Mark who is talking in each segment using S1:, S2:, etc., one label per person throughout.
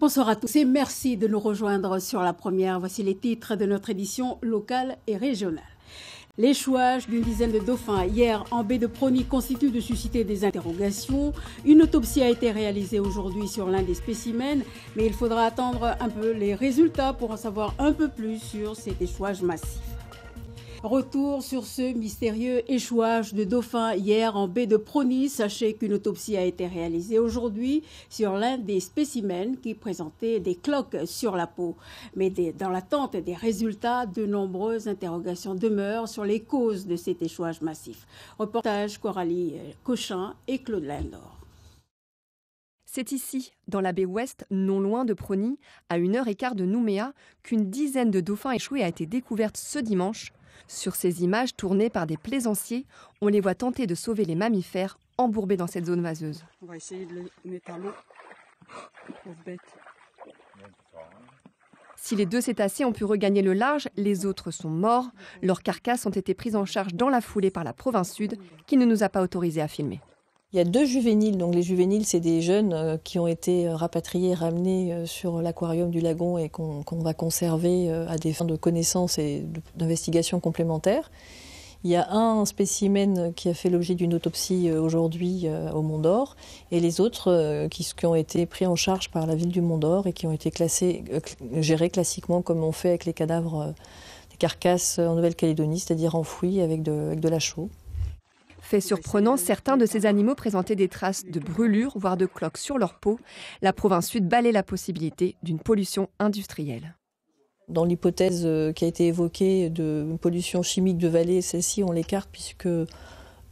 S1: Bonsoir à tous et merci de nous rejoindre sur La Première. Voici les titres de notre édition locale et régionale. L'échouage d'une dizaine de dauphins hier en baie de Prony continue de susciter des interrogations. Une autopsie a été réalisée aujourd'hui sur l'un des spécimens, mais il faudra attendre un peu les résultats pour en savoir un peu plus sur cet échouage massif. Retour sur ce mystérieux échouage de dauphins hier en baie de Prony. Sachez qu'une autopsie a été réalisée aujourd'hui sur l'un des spécimens qui présentait des cloques sur la peau. Mais dans l'attente des résultats, de nombreuses interrogations demeurent sur les causes de cet échouage massif. Reportage Coralie Cochin et Claude Lindor.
S2: C'est ici, dans la baie ouest, non loin de Prony, à 1h15 de Nouméa, qu'une dizaine de dauphins échoués a été découverte ce dimanche. Sur ces images tournées par des plaisanciers, on les voit tenter de sauver les mammifères embourbés dans cette zone vaseuse.
S3: On va essayer de le mettre à l'eau. Pauvre bête.
S2: Si les deux cétacés ont pu regagner le large, les autres sont morts. Leurs carcasses ont été prises en charge dans la foulée par la province sud, qui ne nous a pas autorisés à filmer.
S4: Il y a 2 juvéniles. Donc les juvéniles, c'est des jeunes qui ont été rapatriés, ramenés sur l'aquarium du lagon et qu'on va conserver à des fins de connaissance et d'investigation complémentaires. Il y a un spécimen qui a fait l'objet d'une autopsie aujourd'hui au Mont d'Or et les autres qui ont été pris en charge par la ville du Mont d'Or et qui ont été gérés classiquement comme on fait avec les cadavres des carcasses en Nouvelle-Calédonie, c'est-à-dire enfouis avec de la chaux.
S2: Fait surprenant, certains de ces animaux présentaient des traces de brûlures, voire de cloques sur leur peau. La province sud balaie la possibilité d'une pollution industrielle.
S4: Dans l'hypothèse qui a été évoquée de pollution chimique de vallée, celle-ci on l'écarte puisque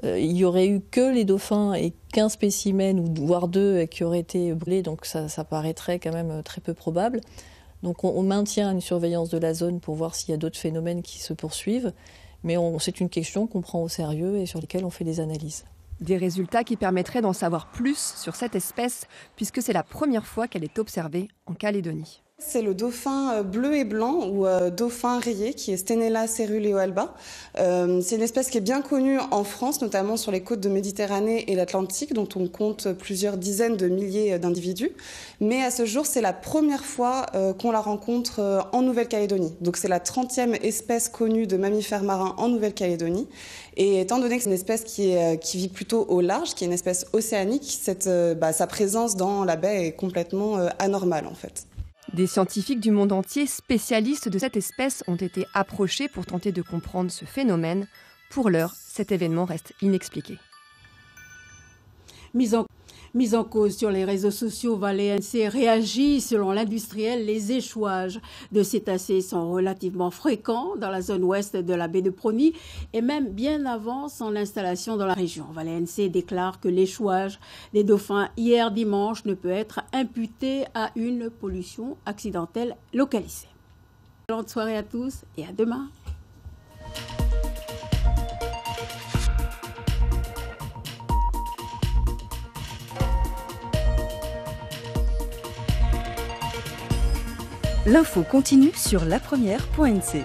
S4: il y aurait eu que les dauphins et qu'un spécimen, ou voire 2, qui auraient été brûlés, donc ça paraîtrait quand même très peu probable. Donc on maintient une surveillance de la zone pour voir s'il y a d'autres phénomènes qui se poursuivent. Mais c'est une question qu'on prend au sérieux et sur laquelle on fait des analyses.
S2: Des résultats qui permettraient d'en savoir plus sur cette espèce, puisque c'est la première fois qu'elle est observée en Calédonie.
S3: C'est le dauphin bleu et blanc ou dauphin rayé qui est Stenella ceruleoalba. C'est une espèce qui est bien connue en France, notamment sur les côtes de Méditerranée et l'Atlantique, dont on compte plusieurs dizaines de milliers d'individus. Mais à ce jour, c'est la première fois qu'on la rencontre en Nouvelle-Calédonie. Donc c'est la 30e espèce connue de mammifères marins en Nouvelle-Calédonie. Et étant donné que c'est une espèce qui vit plutôt au large, qui est une espèce océanique, sa présence dans la baie est complètement anormale en fait.
S2: Des scientifiques du monde entier, spécialistes de cette espèce, ont été approchés pour tenter de comprendre ce phénomène. Pour l'heure, cet événement reste inexpliqué.
S1: Mise en cause sur les réseaux sociaux, Valais-NC réagit. Selon l'industriel, les échouages de cétacés sont relativement fréquents dans la zone ouest de la baie de Prony et même bien avant son installation dans la région. Valais-NC déclare que l'échouage des dauphins hier dimanche ne peut être imputé à une pollution accidentelle localisée. Bonne soirée à tous et à demain.
S5: L'info continue sur lapremière.nc.